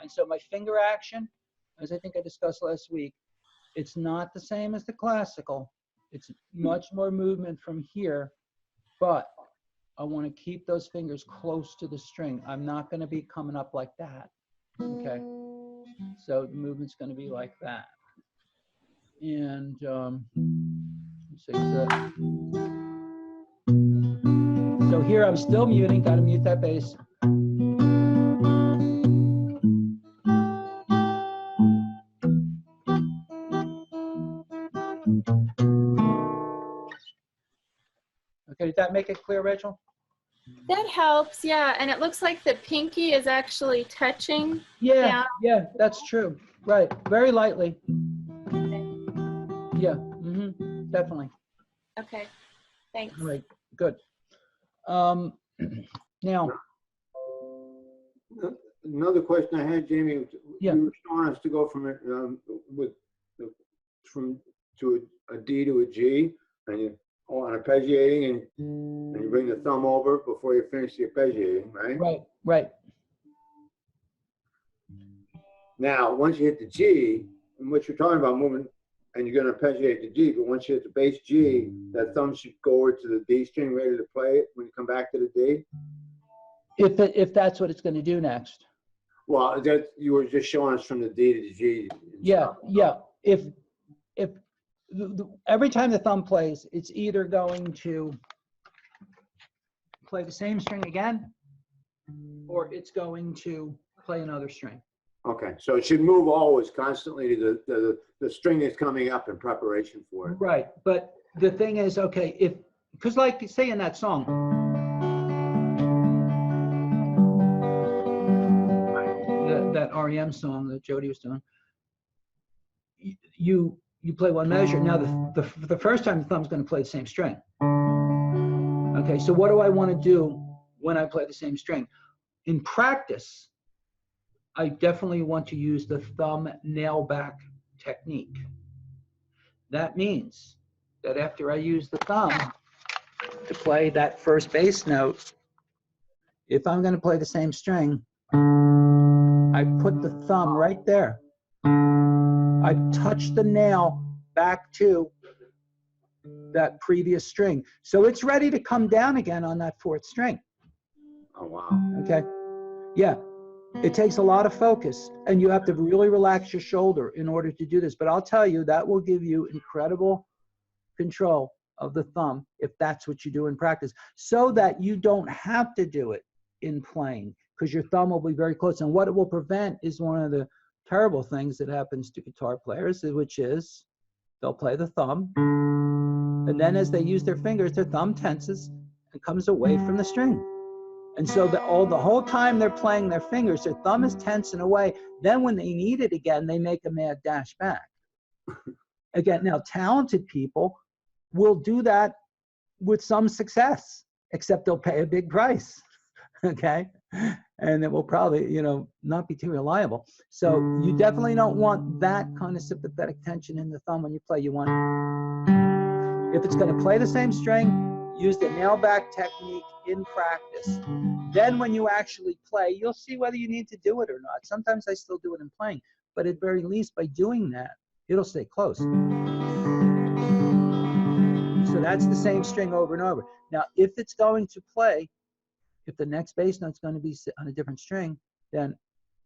And so my finger action, as I think I discussed last week, it's not the same as the classical. It's much more movement from here, but I want to keep those fingers close to the string. I'm not going to be coming up like that. Okay, so the movement's going to be like that. And let's see, so here I'm still muting, got to mute that bass. Okay, did that make it clear, Rachel? That helps, yeah. And it looks like the pinky is actually touching. Yeah, yeah, that's true. Right, very lightly. Yeah, definitely. Okay, thanks. All right, good. Now, Another question I had, Jamie, Yeah. you were showing us to go from to a D to a G, and you on arpeggiating, and you bring the thumb over before you finish the arpeggiating, right? right. Now, once you hit the G, and what you're talking about moving, and you're going to arpeggiate the G, but once you hit the bass G, that thumb should go over to the D string, ready to play it when you come back to the D. If that's what it's going to do next. Well, that you were just showing us from the D to the G. Yeah, yeah. If every time the thumb plays, it's either going to play the same string again, or it's going to play another string. Okay, so it should move always constantly to the string that's coming up in preparation for it. Right, but the thing is, okay, because like say in that song, that REM song that Jody was doing, you play one measure. Now the first time the thumb's going to play the same string. Okay, so what do I want to do when I play the same string? In practice, I definitely want to use the thumb nail back technique. That means that after I use the thumb to play that first bass note, if I'm going to play the same string, I put the thumb right there. I touch the nail back to that previous string. So it's ready to come down again on that fourth string. Oh, wow. Okay. Yeah. It takes a lot of focus, and you have to really relax your shoulder in order to do this. But I'll tell you, that will give you incredible control of the thumb if that's what you do in practice, so that you don't have to do it in playing, because your thumb will be very close. And what it will prevent is one of the terrible things that happens to guitar players, which is they'll play the thumb, and then as they use their fingers, their thumb tenses and comes away from the string. And so the whole time they're playing their fingers, their thumb is tense and away. Then when they need it again, they make a mad dash back. Again, now talented people will do that with some success, except they'll pay a big price, okay? And it will probably, not be too reliable. So you definitely don't want that kind of sympathetic tension in the thumb when you play. You want, if it's going to play the same string, use the nail back technique in practice. Then when you actually play, you'll see whether you need to do it or not. Sometimes I still do it in playing, but at very least by doing that, it'll stay close. So that's the same string over and over. Now, if it's going to play, if the next bass note's going to be on a different string, then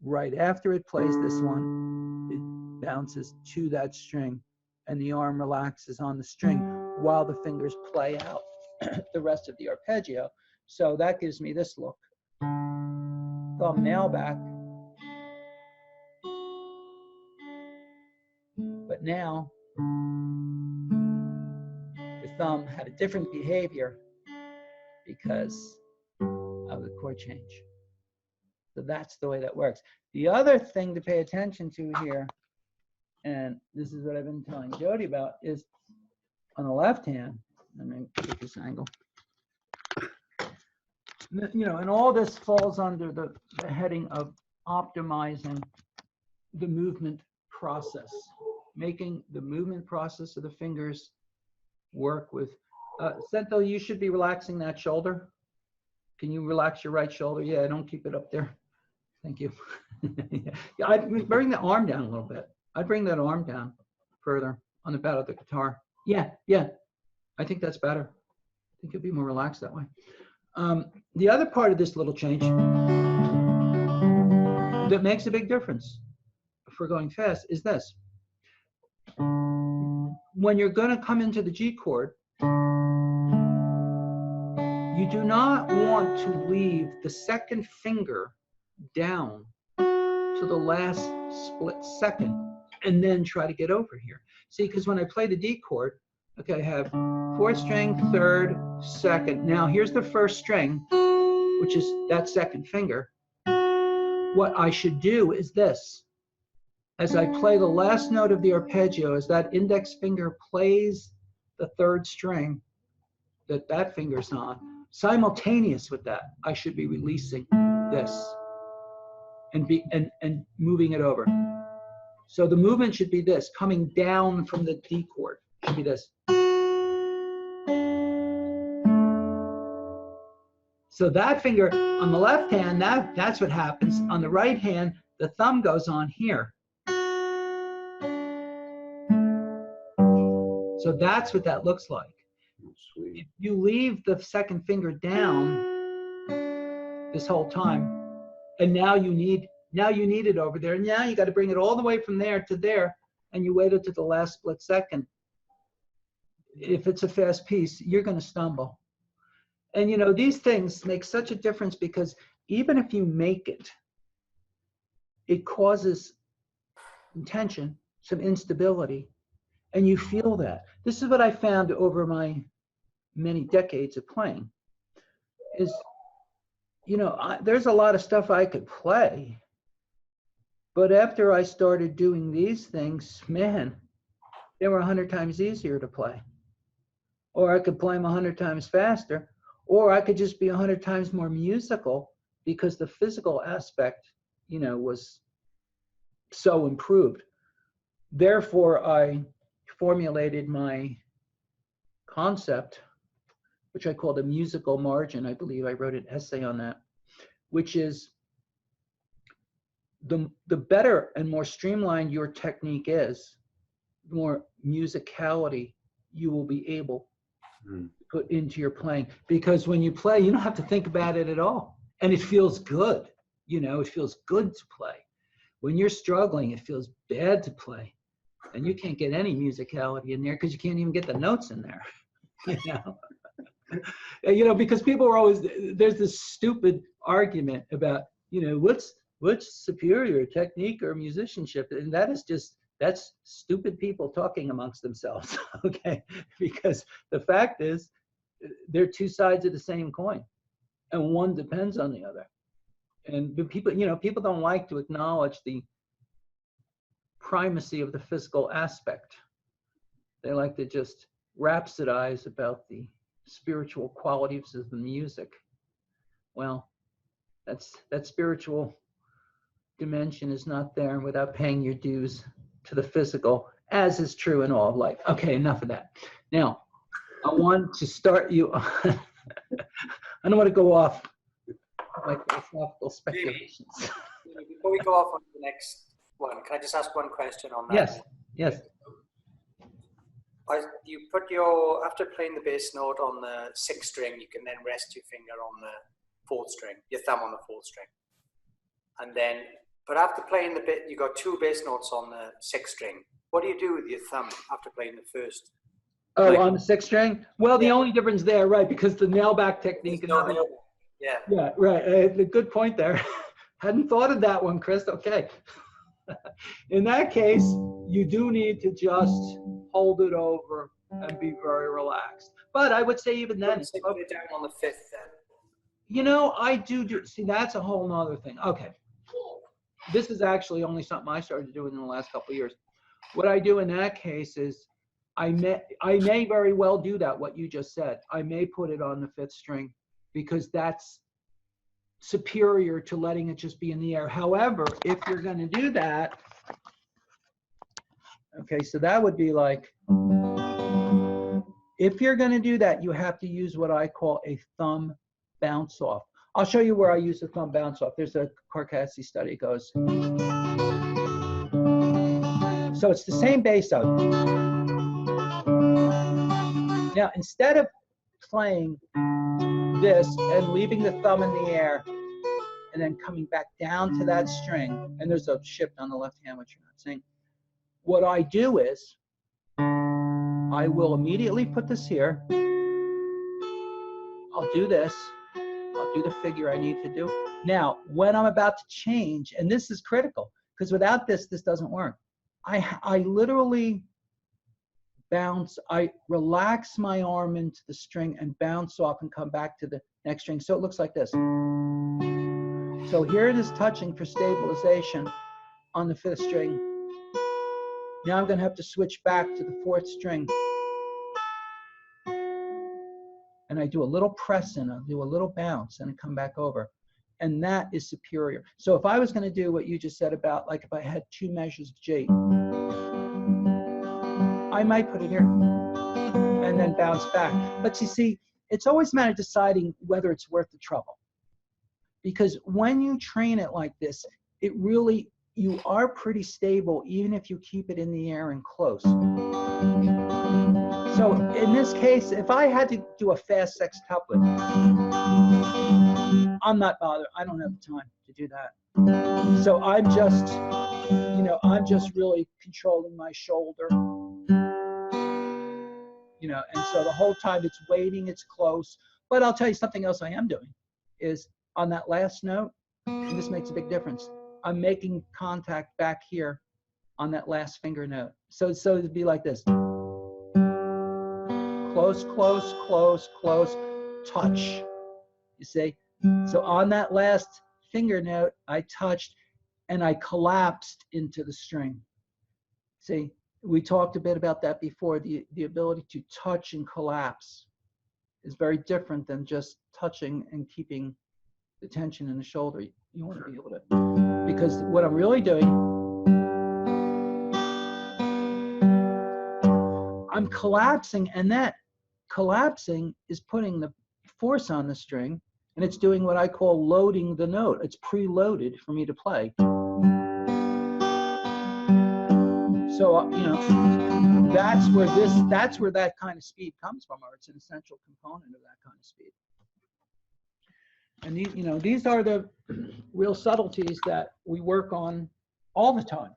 right after it plays this one, it bounces to that string and the arm relaxes on the string while the fingers play out the rest of the arpeggio. So that gives me this look. Thumbnail back. But now the thumb had a different behavior because of the chord change. So that's the way that works. The other thing to pay attention to here, and this is what I've been telling Jody about, is on the left hand, let me get this angle. You know, and all this falls under the heading of optimizing the movement process, making the movement process of the fingers work with. Sento, you should be relaxing that shoulder. Can you relax your right shoulder? Yeah, don't keep it up there. Thank you. Yeah, I'd bring the arm down a little bit. I'd bring that arm down further on the bout of the guitar. Yeah, yeah. I think that's better. I think you'll be more relaxed that way. The other part of this little change that makes a big difference for going fast is this. When you're going to come into the G chord, you do not want to leave the second finger down to the last split second and then try to get over here. See, because when I play the D chord, okay, I have fourth string, third, second. Now here's the first string, which is that second finger. What I should do is this. As I play the last note of the arpeggio, as that index finger plays the third string that finger's on, simultaneous with that, I should be releasing this and moving it over. So the movement should be this, coming down from the D chord, should be this. So that finger on the left hand, that's what happens. On the right hand, the thumb goes on here. So that's what that looks like. Sweet. If you leave the second finger down this whole time, and now you need it over there, and now you got to bring it all the way from there to there, and you waited to the last split second. If it's a fast piece, you're going to stumble. And you know, these things make such a difference because even if you make it, it causes tension, some instability, and you feel that. This is what I found over my many decades of playing is, you know, there's a lot of stuff I could play, but after I started doing these things, man, they were 100 times easier to play. Or I could play them 100 times faster, or I could just be 100 times more musical because the physical aspect, you know, was so improved. Therefore, I formulated my concept, which I called a musical margin. I believe I wrote an essay on that, which is the better and more streamlined your technique is, the more musicality you will be able to put into your playing. Because when you play, you don't have to think about it at all. And it feels good. You know, it feels good to play. When you're struggling, it feels bad to play. And you can't get any musicality in there because you can't even get the notes in there. You know? You know, because people are always, there's this stupid argument about, you know, what's superior, technique or musicianship? And that is just, that's stupid people talking amongst themselves, okay? Because the fact is, they're two sides of the same coin, and one depends on the other. And people, you know, people don't like to acknowledge the primacy of the physical aspect. They like to just rhapsodize about the spiritual qualities of the music. Well, that spiritual dimension is not there without paying your dues to the physical, as is true in all of life. Okay, enough of that. Now, I want to start you on I don't want to go off my philosophical speculations. Before we go off on the next one, can I just ask one question on that? Yes, yes. You put your, after playing the bass note on the 6th string, you can then rest your finger on the 4th string, your thumb on the 4th string. And then, but after playing the bit, you got 2 bass notes on the 6th string. What do you do with your thumb after playing the first? Oh, Like, on the 6th string? Well, the Yeah. only difference there, right, because the nail back technique and no other. nail. Yeah. Yeah, right. A good point there. Hadn't thought of that one, Chris. Okay. In that case, you do need to just hold it over and be very relaxed. But I would say even then, So put it down on the 5th then. you know, I do, see, that's a whole nother thing. Okay. This is actually only something I started doing in the last couple of years. What I do in that case is I may very well do that, what you just said. I may put it on the 5th string because that's superior to letting it just be in the air. However, if you're going to do that, okay, so that would be like, if you're going to do that, you have to use what I call a thumb bounce off. I'll show you where I use the thumb bounce off. There's a Carcassi study. It goes. So it's the same bass note. Now, instead of playing this and leaving the thumb in the air and then coming back down to that string, and there's a shift on the left hand, which you're not seeing. What I do is I will immediately put this here. I'll do this. I'll do the figure I need to do. Now, when I'm about to change, and this is critical, because without this, this doesn't work. I literally bounce, I relax my arm into the string and bounce off and come back to the next string. So it looks like this. So here it is touching for stabilization on the 5th string. Now I'm going to have to switch back to the 4th string. And I do a little press in, I'll do a little bounce and come back over. And that is superior. So if I was going to do what you just said about, like if I had 2 measures of G, I might put it here and then bounce back. But you see, it's always a matter of deciding whether it's worth the trouble. Because when you train it like this, it really, you are pretty stable even if you keep it in the air and close. So in this case, if I had to do a fast sextuplet, I'm not bothered. I don't have the time to do that. So I'm just, you know, I'm just really controlling my shoulder. You know, and so the whole time it's waiting, it's close. But I'll tell you something else I am doing is on that last note, and this makes a big difference. I'm making contact back here on that last finger note. So it'd be like this. Close, close, close, close, touch. You see? So on that last finger note, I touched and I collapsed into the string. See, we talked a bit about that before. The ability to touch and collapse is very different than just touching and keeping the tension in the shoulder. You want to be able to, because what I'm really doing, I'm collapsing, and that collapsing is putting the force on the string, and it's doing what I call loading the note. It's preloaded for me to play. So, you know, that's where that kind of speed comes from, or it's an essential component of that kind of speed. And these, you know, these are the real subtleties that we work on all the time.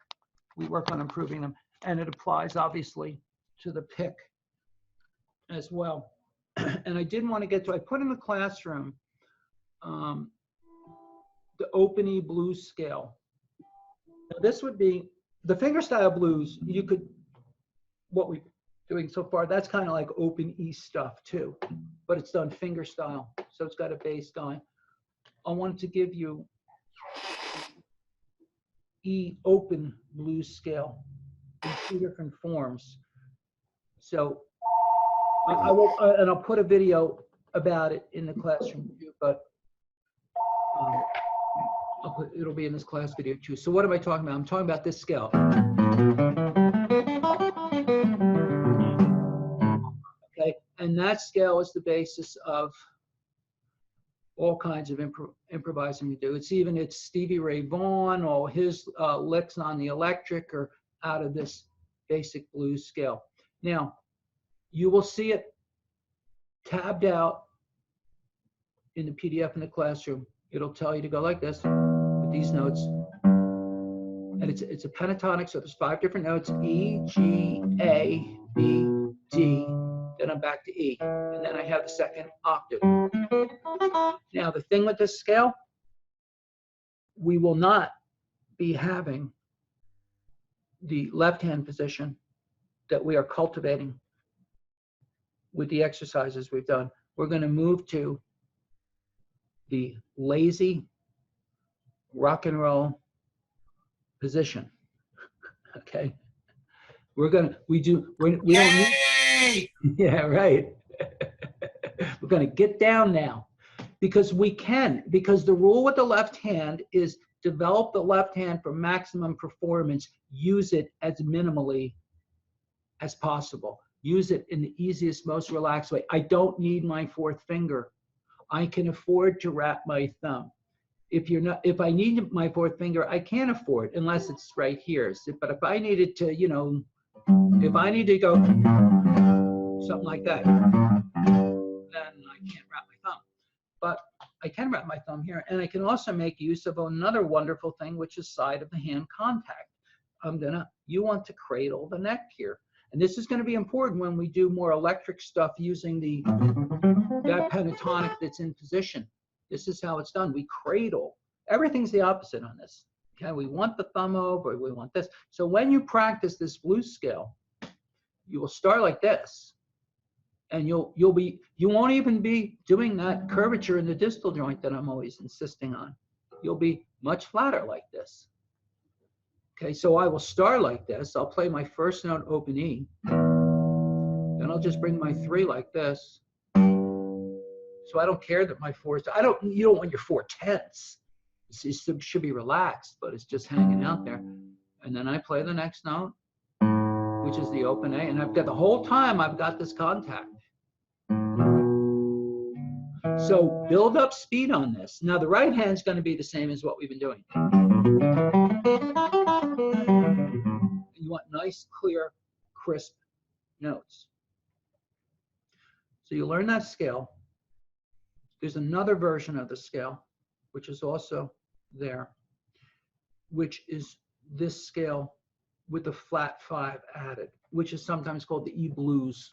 We work on improving them, and it applies obviously to the pick as well. And I didn't want to get to, I put in the classroom the Open E blues scale. Now this would be the fingerstyle blues. You could, what we're doing so far, that's kind of like Open E stuff too, but it's done fingerstyle. So it's got a bass going. I wanted to give you E open blues scale in 2 different forms. So I will, and I'll put a video about it in the classroom, but it'll be in this class video too. So what am I talking about? I'm talking about this scale. Okay, and that scale is the basis of all kinds of improvising we do. It's Stevie Ray Vaughan, all his licks on the electric are out of this basic blues scale. Now, you will see it tabbed out in the PDF in the classroom. It'll tell you to go like this with these notes. And it's a pentatonic, so there's 5 different notes: E, G, A, B, D. Then I'm back to E. And then I have the second octave. Now, the thing with this scale, we will not be having the left-hand position that we are cultivating with the exercises we've done. We're going to move to the lazy rock and roll position. Okay, we don't need, yeah, right. We're going to get down now because the rule with the left hand is develop the left hand for maximum performance. Use it as minimally as possible. Use it in the easiest, most relaxed way. I don't need my 4th finger. I can afford to wrap my thumb. If I need my 4th finger, I can't afford unless it's right here. But if I needed to, if I need to go something like that, then I can't wrap my thumb. But I can wrap my thumb here, and I can also make use of another wonderful thing, which is side of the hand contact. You want to cradle the neck here. And this is going to be important when we do more electric stuff using that pentatonic that's in position. This is how it's done. We cradle. Everything's the opposite on this. Okay, we want the thumb over, we want this. So when you practice this blues scale, you will start like this. And you won't even be doing that curvature in the distal joint that I'm always insisting on. You'll be much flatter like this. Okay, so I will start like this. I'll play my first note, open E. Then I'll just bring my 3 like this. So I don't care that my 4s, you don't want your 4 tenths. It should be relaxed, but it's just hanging out there. And then I play the next note, which is the open A. And I've got the whole time, I've got this contact. So build up speed on this. Now the right hand's going to be the same as what we've been doing. You want nice, clear, crisp notes. So you learn that scale. There's another version of the scale, which is also there, which is this scale with the flat 5 added, which is sometimes called the E blues.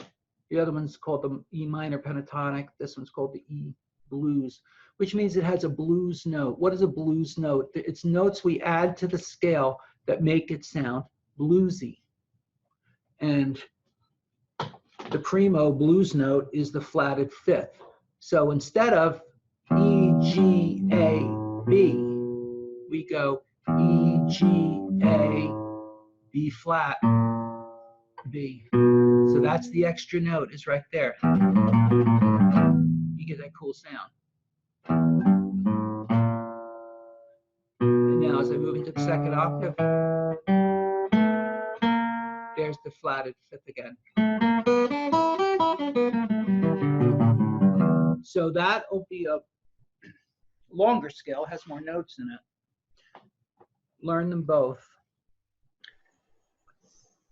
The other one's called the E minor pentatonic. This one's called the E blues, which means it has a blues note. What is a blues note? It's notes we add to the scale that make it sound bluesy. And the primo blues note is the flatted 5th. So instead of E, G, A, B, we go E, G, A, B flat, B. So that's the extra note, is right there. You get that cool sound. And now as I move into the second octave, there's the flatted 5th again. So that will be a longer scale, has more notes in it. Learn them both.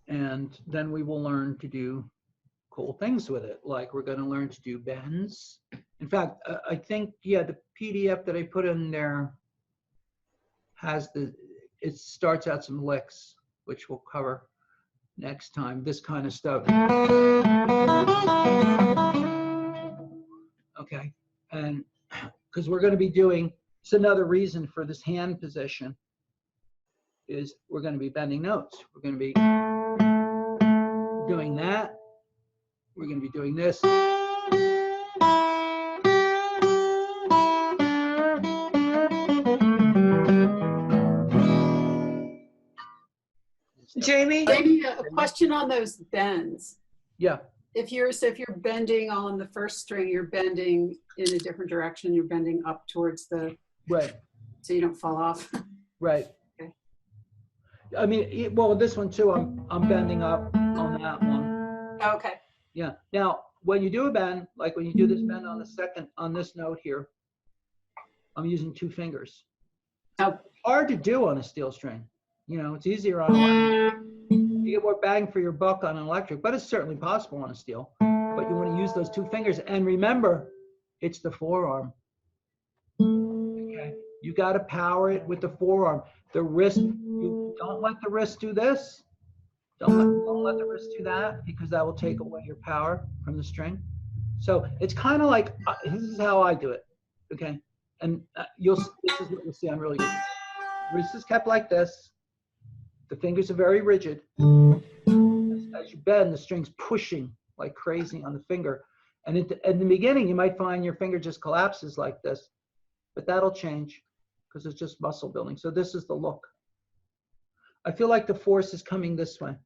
And then we will learn to do cool things with it. Like we're going to learn to do bends. In fact, I think, yeah, the PDF that I put in there has it starts out some licks, which we'll cover next time, this kind of stuff. Okay, and because we're going to be doing, it's another reason for this hand position is we're going to be bending notes. We're going to be doing that. We're going to be doing this. Jamie? Jamie, a question on those bends. Yeah. If you're bending on the first string, you're bending in a different direction. You're bending up towards the right, so you don't fall off. Right. Okay. I mean, well, this one too. I'm bending up on that one. Okay. Yeah. Now, when you do a bend, like when you do this bend on the second on this note here, I'm using 2 fingers. Oh. Hard to do on a steel string. You know, it's easier on electric. You get more bang for your buck on an electric, but it's certainly possible on a steel. But you want to use those 2 fingers. And remember, it's the forearm. Okay? You got to power it with the forearm. The wrist, you don't let the wrist do this. Don't let the wrist do that, because that will take away your power from the string. So it's kind of like, this is how I do it. Okay? And this is what you'll see. I'm really good. Wrist is kept like this. The fingers are very rigid. As you bend, the string's pushing like crazy on the finger. And in the beginning, you might find your finger just collapses like this, but that'll change because it's just muscle building. So this is the look. I feel like the force is coming this way.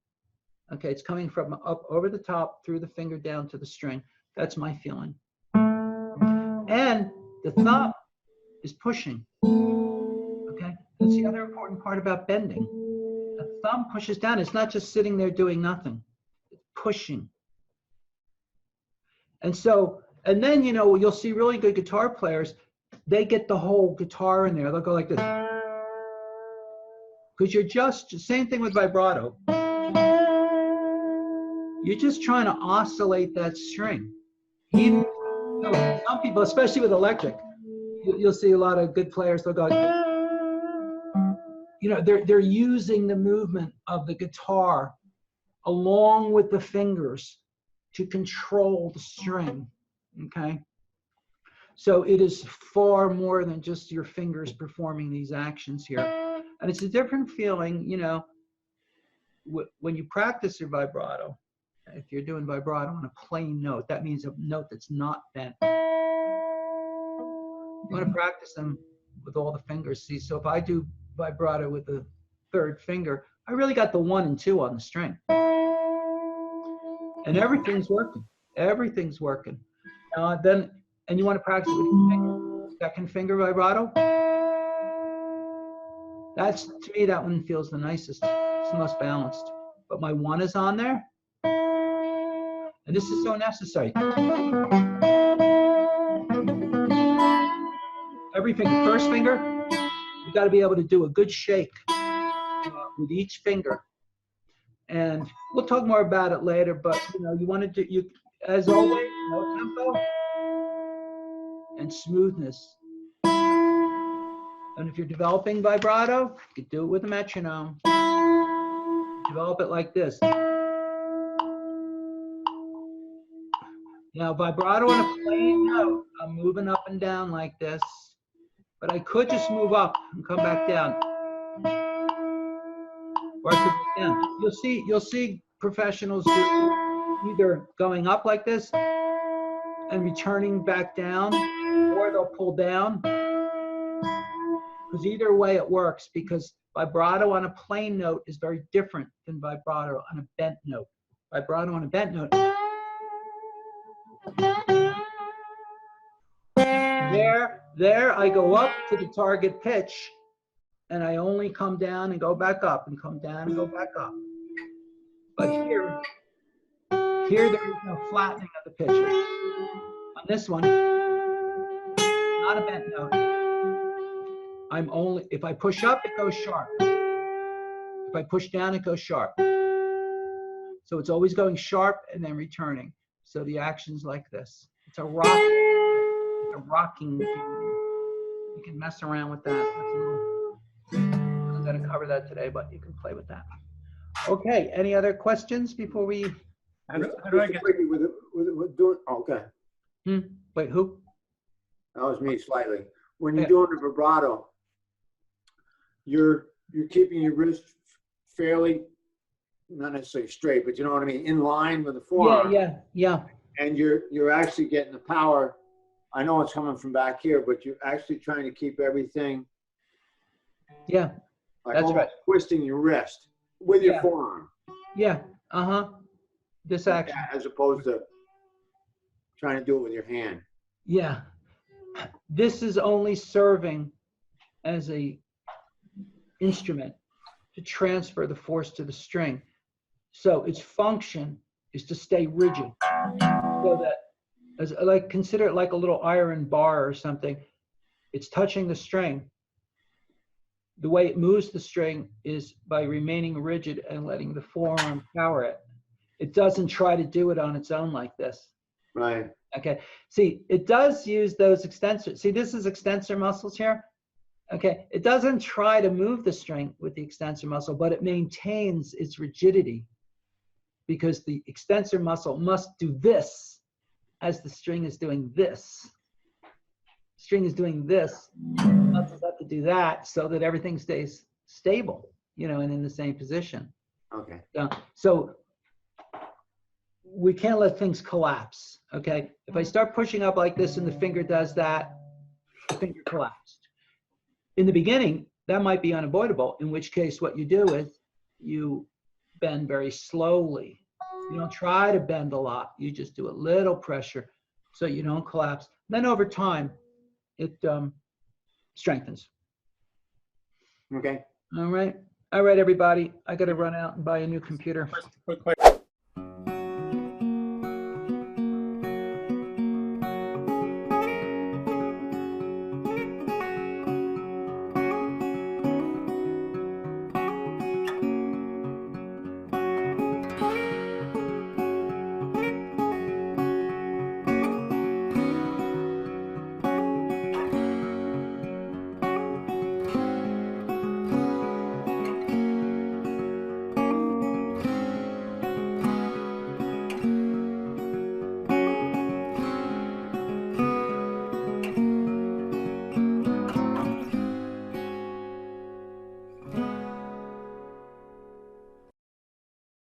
Okay, it's coming from up over the top, through the finger down to the string. That's my feeling. And the thumb is pushing. Okay, that's the other important part about bending. The thumb pushes down. It's not just sitting there doing nothing. It's pushing. And so, and then, you know, you'll see really good guitar players, they get the whole guitar in there. They'll go like this. Because you're just, same thing with vibrato. You're just trying to oscillate that string. Even, you know, some people, especially with electric, you'll see a lot of good players, they'll go, you know, they're using the movement of the guitar along with the fingers to control the string, okay? So it is far more than just your fingers performing these actions here. And it's a different feeling, you know, when you practice your vibrato. If you're doing vibrato on a plain note, that means a note that's not bent. You want to practice them with all the fingers. See, so if I do vibrato with the 3rd finger, I really got the 1 and 2 on the string. And everything's working. Everything's working. Then, and you want to practice it with your finger. 2nd finger vibrato. That's, to me, that one feels the nicest. It's the most balanced. But my 1 is on there. And this is so necessary. Every finger, 1st finger, you got to be able to do a good shake with each finger. And we'll talk more about it later, but you know, you want to do, as always, no tempo and smoothness. And if you're developing vibrato, you can do it with a metronome. Develop it like this. Now, vibrato on a plain note, I'm moving up and down like this, but I could just move up and come back down. Or I could go down. You'll see professionals do either going up like this and returning back down, or they'll pull down. Because either way it works, because vibrato on a plain note is very different than vibrato on a bent note. Vibrato on a bent note. There I go up to the target pitch, and I only come down and go back up, and come down and go back up. But here there is no flattening of the pitch. On this one, not a bent note. I'm only, if I push up, it goes sharp. If I push down, it goes sharp. So it's always going sharp and then returning. So the action's like this. It's a rocking. You can mess around with that. I'm going to cover that today, but you can play with that. Okay. Any other questions before we? How do I get? Okay. Wait, who? That was me slightly. When you're doing the vibrato, you're keeping your wrist fairly, not necessarily straight, but you know what I mean, in line with the forearm. Yeah. And you're actually getting the power. I know it's coming from back here, but you're actually trying to keep everything. Yeah, like that's right. Twisting your wrist with your forearm. Yeah. This action. As opposed to trying to do it with your hand. Yeah. This is only serving as a instrument to transfer the force to the string. So its function is to stay rigid, so that, consider it like a little iron bar or something. it's touching the string. The way it moves the string is by remaining rigid and letting the forearm power it. It doesn't try to do it on its own like this. Right. Okay. See, it does use those extensors. See, this is extensor muscles here. Okay. It doesn't try to move the string with the extensor muscle, but it maintains its rigidity because the extensor muscle must do this as the string is doing this. String is doing this. Muscles have to do that so that everything stays stable, you know, and in the same position. Okay. So we can't let things collapse, okay? If I start pushing up like this and the finger does that, the finger collapsed. In the beginning, that might be unavoidable, in which case what you do is you bend very slowly. You don't try to bend a lot. You just do a little pressure so you don't collapse. Then over time, it strengthens. Okay. All right. All right, everybody. I got to run out and buy a new computer. Quick question.